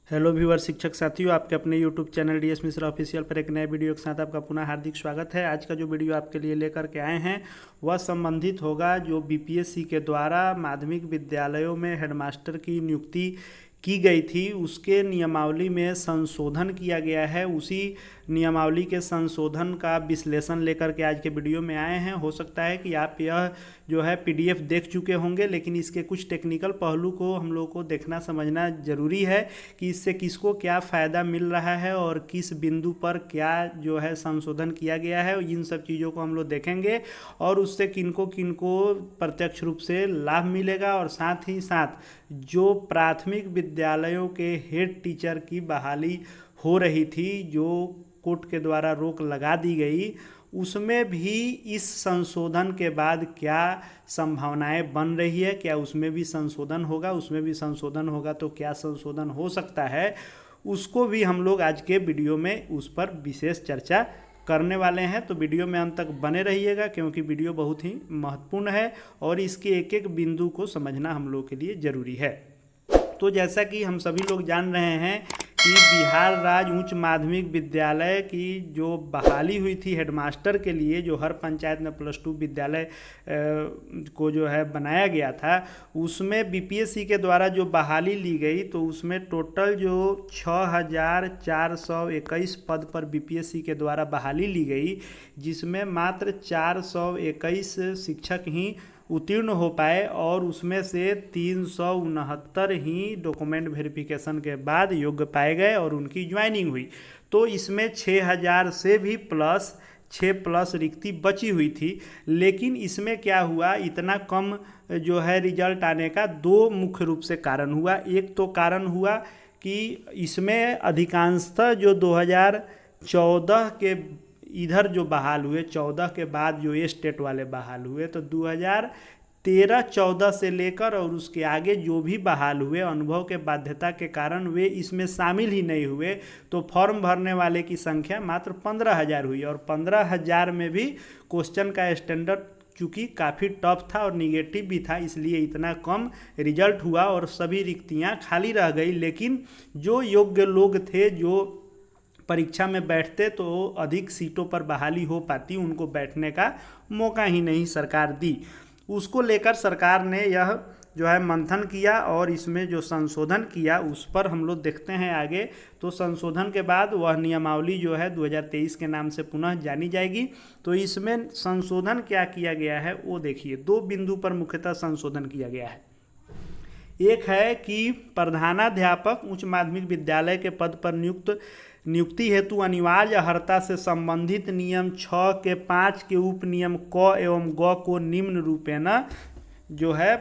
Hello viewer शिक्षक साथियों, आपके अपने YouTube channel DS Mishra official पर एक नए वीडियो के साथ आपका पुनः हार्दिक स्वागत है। आज का जो वीडियो आपके लिए लेकर के आए हैं वह संबंधित होगा जो बीपीएससी के द्वारा माध्यमिक विद्यालयों में हेडमास्टर की नियुक्ति की गई थी, उसके नियमावली में संशोधन किया गया है। उसी नियमावली के संशोधन का विश्लेषण लेकर के आज के वीडियो में आए हैं। हो सकता है कि आप यह जो है पीडीएफ देख चुके होंगे, लेकिन इसके कुछ टेक्निकल पहलू को हम लोग को देखना समझना ज़रूरी है कि इससे किसको क्या फ़ायदा मिल रहा है और किस बिंदु पर क्या जो है संशोधन किया गया है। इन सब चीज़ों को हम लोग देखेंगे और उससे किनको किनको प्रत्यक्ष रूप से लाभ मिलेगा, और साथ ही साथ जो प्राथमिक विद्यालयों के हेड टीचर की बहाली हो रही थी, जो कोर्ट के द्वारा रोक लगा दी गई, उसमें भी इस संशोधन के बाद क्या संभावनाएं बन रही है, क्या उसमें भी संशोधन होगा, उसमें भी संशोधन होगा तो क्या संशोधन हो सकता है, उसको भी हम लोग आज के वीडियो में उस पर विशेष चर्चा करने वाले हैं। तो वीडियो में अंत तक बने रहिएगा, क्योंकि वीडियो बहुत ही महत्वपूर्ण है और इसके एक एक बिंदु को समझना हम लोग के लिए ज़रूरी है। तो जैसा कि हम सभी लोग जान रहे हैं कि बिहार राज्य उच्च माध्यमिक विद्यालय की जो बहाली हुई थी हेडमास्टर के लिए, जो हर पंचायत में +2 विद्यालय को जो है बनाया गया था, उसमें बीपीएससी के द्वारा जो बहाली ली गई, तो उसमें टोटल जो 6421 पद पर बीपीएससी के द्वारा बहाली ली गई, जिसमें मात्र 421 शिक्षक ही उत्तीर्ण हो पाए और उसमें से 369 ही डॉक्यूमेंट वेरिफिकेशन के बाद योग्य पाए गए और उनकी ज्वाइनिंग हुई। तो इसमें 6000 से भी +6 रिक्ति बची हुई थी। लेकिन इसमें क्या हुआ, इतना कम जो है रिजल्ट आने का 2 मुख्य रूप से कारण हुआ। एक तो कारण हुआ कि इसमें अधिकांशतः जो 2014 के इधर जो बहाल हुए, 14 के बाद जो ये स्टेट वाले बहाल हुए, तो 2013-14 से लेकर और उसके आगे जो भी बहाल हुए, अनुभव के बाध्यता के कारण वे इसमें शामिल ही नहीं हुए। तो फॉर्म भरने वाले की संख्या मात्र 15,000 हुई, और 15,000 में भी क्वेश्चन का स्टैंडर्ड चूँकि काफ़ी टफ था और निगेटिव भी था, इसलिए इतना कम रिजल्ट हुआ और सभी रिक्तियाँ खाली रह गई। लेकिन जो योग्य लोग थे, जो परीक्षा में बैठते तो अधिक सीटों पर बहाली हो पाती, उनको बैठने का मौका ही नहीं सरकार दी। उसको लेकर सरकार ने यह जो है मंथन किया और इसमें जो संशोधन किया उस पर हम लोग देखते हैं आगे। तो संशोधन के बाद वह नियमावली जो है 2023 के नाम से पुनः जानी जाएगी। तो इसमें संशोधन क्या किया गया है वो देखिए, 2 बिंदु पर मुख्यतः संशोधन किया गया है। एक है कि प्रधानाध्यापक उच्च माध्यमिक विद्यालय के पद पर नियुक्ति हेतु अनिवार्य अर्हता से संबंधित नियम 6 के 5 के उप नियम क एवं ग को निम्न रूपेण जो है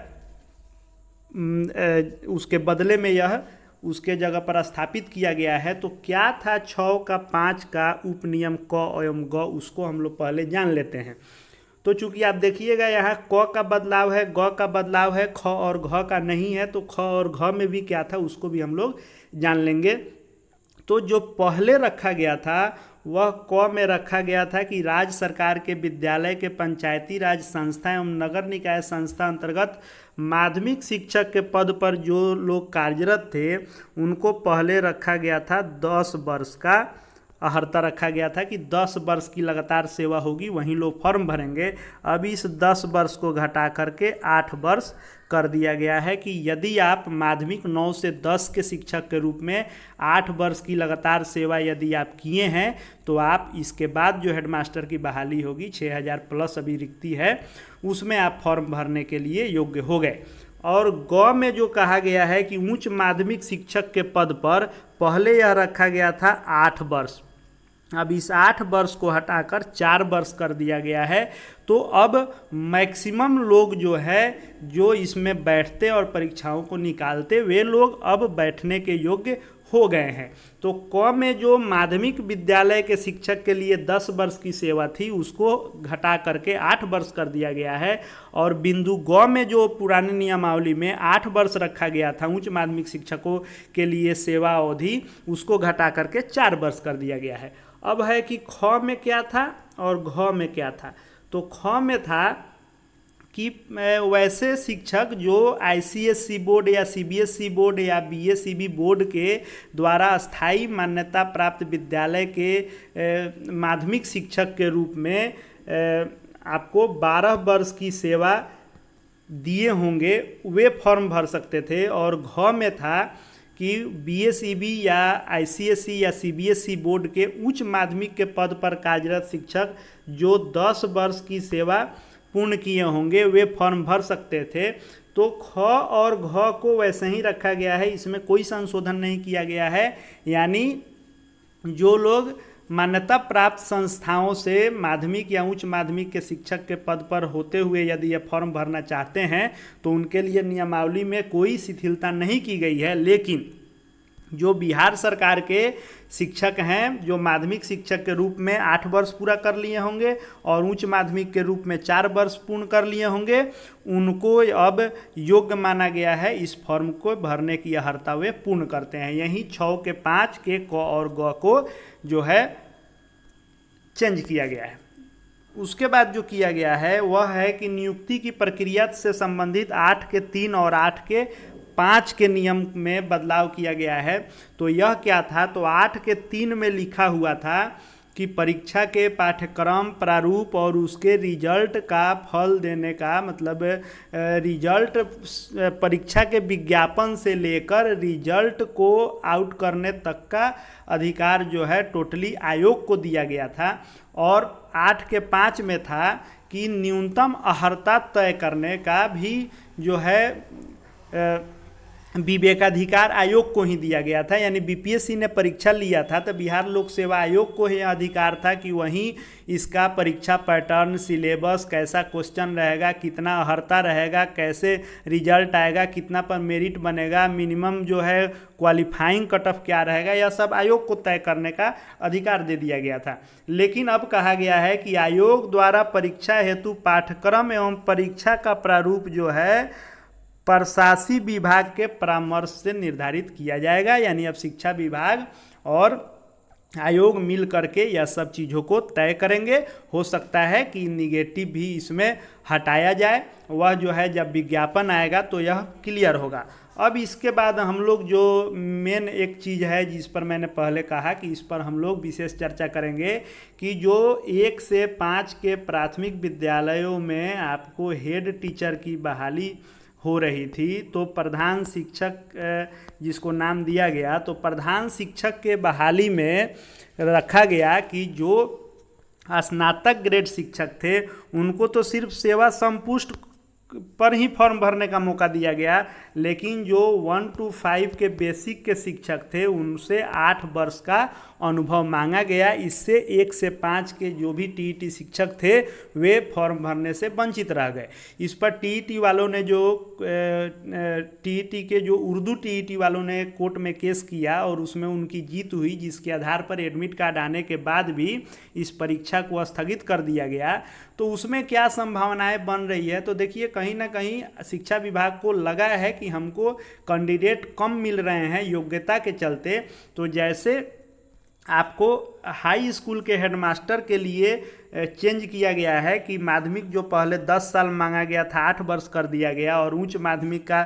उसके बदले में यह उसके जगह पर स्थापित किया गया है। तो क्या था 6 का 5 का उप नियम क एवं ग, उसको हम लोग पहले जान लेते हैं। तो चूंकि आप देखिएगा यहाँ क का बदलाव है, ग का बदलाव है, ख और घ का नहीं है, तो ख और घ में भी क्या था उसको भी हम लोग जान लेंगे। तो जो पहले रखा गया था वह क में रखा गया था कि राज्य सरकार के विद्यालय के पंचायती राज संस्था एवं नगर निकाय संस्था अंतर्गत माध्यमिक शिक्षक के पद पर जो लोग कार्यरत थे, उनको पहले रखा गया था 10 वर्ष का अर्हता रखा गया था कि 10 वर्ष की लगातार सेवा होगी, वहीं लोग फॉर्म भरेंगे। अब इस 10 वर्ष को घटा करके 8 वर्ष कर दिया गया है कि यदि आप माध्यमिक 9 से 10 के शिक्षक के रूप में 8 वर्ष की लगातार सेवा यदि आप किए हैं, तो आप इसके बाद जो हेडमास्टर की बहाली होगी 6000+ अभी रिक्ति है, उसमें आप फॉर्म भरने के लिए योग्य हो गए। और ग में जो कहा गया है कि उच्च माध्यमिक शिक्षक के पद पर पहले यह रखा गया था 8 वर्ष, अब इस 8 वर्ष को हटाकर 4 वर्ष कर दिया गया है। तो अब मैक्सिमम लोग जो है जो इसमें बैठते और परीक्षाओं को निकालते, वे लोग अब बैठने के योग्य हो गए हैं। तो क में जो माध्यमिक विद्यालय के शिक्षक के लिए 10 वर्ष की सेवा थी, उसको घटा करके 8 वर्ष कर दिया गया है। और बिंदु ग में जो पुरानी नियमावली में 8 वर्ष रखा गया था उच्च माध्यमिक शिक्षकों के लिए सेवा अवधि, उसको घटा करके 4 वर्ष कर दिया गया है। अब है कि ख में क्या था और घ में क्या था। तो ख में था कि वैसे शिक्षक जो आईसीएसई बोर्ड या सीबीएसई बोर्ड या बीएसईबी बोर्ड के द्वारा स्थायी मान्यता प्राप्त विद्यालय के माध्यमिक शिक्षक के रूप में आपको 12 वर्ष की सेवा दिए होंगे, वे फॉर्म भर सकते थे। और घ में था कि बीएसईबी या आईसीएसई या सीबीएसई बोर्ड के उच्च माध्यमिक के पद पर कार्यरत शिक्षक जो 10 वर्ष की सेवा पूर्ण किए होंगे, वे फॉर्म भर सकते थे। तो ख और घ को वैसे ही रखा गया है, इसमें कोई संशोधन नहीं किया गया है। यानी जो लोग मान्यता प्राप्त संस्थाओं से माध्यमिक या उच्च माध्यमिक के शिक्षक के पद पर होते हुए यदि ये फॉर्म भरना चाहते हैं तो उनके लिए नियमावली में कोई शिथिलता नहीं की गई है। लेकिन जो बिहार सरकार के शिक्षक हैं, जो माध्यमिक शिक्षक के रूप में 8 वर्ष पूरा कर लिए होंगे और उच्च माध्यमिक के रूप में 4 वर्ष पूर्ण कर लिए होंगे, उनको अब योग्य माना गया है इस फॉर्म को भरने की अर्हता वे पूर्ण करते हैं। यही 6 के 5 के क और ग को जो है चेंज किया गया है। उसके बाद जो किया गया है वह है कि नियुक्ति की प्रक्रिया से संबंधित 8 के 3 और 8 के 5 के नियम में बदलाव किया गया है। तो यह क्या था, तो 8 के 3 में लिखा हुआ था कि परीक्षा के पाठ्यक्रम प्रारूप और उसके रिजल्ट का फल देने का मतलब रिजल्ट परीक्षा के विज्ञापन से लेकर रिजल्ट को आउट करने तक का अधिकार जो है टोटली आयोग को दिया गया था। और 8 के 5 में था कि न्यूनतम अर्हता तय करने का भी जो है विवेकाधिकार आयोग को ही दिया गया था। यानी बीपीएससी ने परीक्षा लिया था तो बिहार लोक सेवा आयोग को ही अधिकार था कि वहीं इसका परीक्षा पैटर्न, सिलेबस, कैसा क्वेश्चन रहेगा, कितना अर्हता रहेगा, कैसे रिजल्ट आएगा, कितना पर मेरिट बनेगा, मिनिमम जो है क्वालिफाइंग कट ऑफ क्या रहेगा, यह सब आयोग को तय करने का अधिकार दे दिया गया था। लेकिन अब कहा गया है कि आयोग द्वारा परीक्षा हेतु पाठ्यक्रम एवं परीक्षा का प्रारूप जो है प्रशासी विभाग के परामर्श से निर्धारित किया जाएगा। यानी अब शिक्षा विभाग और आयोग मिल करके यह सब चीज़ों को तय करेंगे। हो सकता है कि निगेटिव भी इसमें हटाया जाए, वह जो है जब विज्ञापन आएगा तो यह क्लियर होगा। अब इसके बाद हम लोग जो मेन एक चीज़ है जिस पर मैंने पहले कहा कि इस पर हम लोग विशेष चर्चा करेंगे कि जो 1 से 5 के प्राथमिक विद्यालयों में आपको हेड टीचर की बहाली हो रही थी, तो प्रधान शिक्षक जिसको नाम दिया गया, तो प्रधान शिक्षक के बहाली में रखा गया कि जो स्नातक ग्रेड शिक्षक थे उनको तो सिर्फ सेवा संपुष्ट पर ही फॉर्म भरने का मौका दिया गया, लेकिन जो 1 to 5 के बेसिक के शिक्षक थे उनसे 8 वर्ष का अनुभव मांगा गया। इससे 1 से 5 के जो भी टीईटी शिक्षक थे वे फॉर्म भरने से वंचित रह गए। इस पर टीईटी वालों ने जो टीईटी के जो उर्दू टीईटी वालों ने कोर्ट में केस किया और उसमें उनकी जीत हुई, जिसके आधार पर एडमिट कार्ड आने के बाद भी इस परीक्षा को स्थगित कर दिया गया। तो उसमें क्या संभावनाएं बन रही है, तो देखिए कहीं ना कहीं शिक्षा विभाग को लगा है कि हमको कैंडिडेट कम मिल रहे हैं योग्यता के चलते। तो जैसे आपको हाई स्कूल के हेडमास्टर के लिए चेंज किया गया है कि माध्यमिक जो पहले 10 साल मांगा गया था 8 वर्ष कर दिया गया, और उच्च माध्यमिक का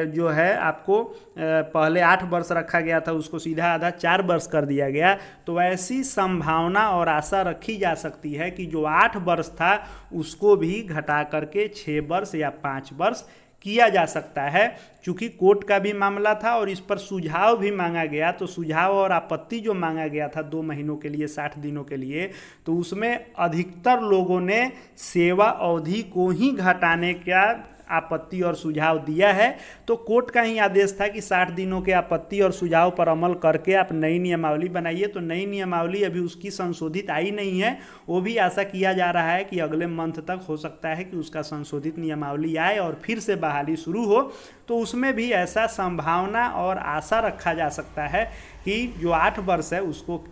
जो है आपको पहले 8 वर्ष रखा गया था उसको सीधा आधा 4 वर्ष कर दिया गया। तो ऐसी संभावना और आशा रखी जा सकती है कि जो 8 वर्ष था उसको भी घटा करके 6 वर्ष या 5 वर्ष किया जा सकता है। चूँकि कोर्ट का भी मामला था और इस पर सुझाव भी मांगा गया, तो सुझाव और आपत्ति जो मांगा गया था 2 महीनों के लिए 60 दिनों के लिए, तो उसमें अधिकतर लोगों ने सेवा अवधि को ही घटाने का आपत्ति और सुझाव दिया है। तो कोर्ट का ही आदेश था कि 60 दिनों के आपत्ति और सुझाव पर अमल करके आप नई नियमावली बनाइए। तो नई नियमावली अभी उसकी संशोधित आई नहीं है, वो भी आशा किया जा रहा है कि अगले मंथ तक हो सकता है कि उसका संशोधित नियमावली आए और फिर से बहाली शुरू हो। तो उसमें भी ऐसा संभावना और आशा रखा जा सकता है कि जो 8 वर्ष है उसको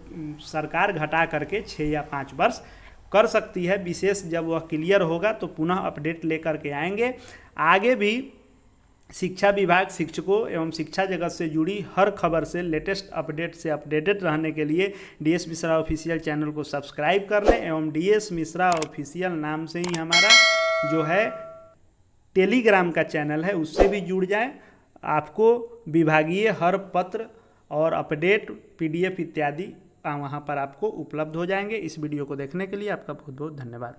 सरकार घटा करके 6 या 5 वर्ष कर सकती है। विशेष जब वह क्लियर होगा तो पुनः अपडेट लेकर के आएंगे। आगे भी शिक्षा विभाग शिक्षकों एवं शिक्षा जगत से जुड़ी हर खबर से लेटेस्ट अपडेट से अपडेटेड रहने के लिए DS मिश्रा ऑफिशियल चैनल को सब्सक्राइब कर लें एवं DS मिश्रा ऑफिशियल नाम से ही हमारा जो है टेलीग्राम का चैनल है उससे भी जुड़ जाएं। आपको विभागीय हर पत्र और अपडेट PDF इत्यादि वहाँ पर आपको उपलब्ध हो जाएंगे। इस वीडियो को देखने के लिए आपका बहुत बहुत धन्यवाद।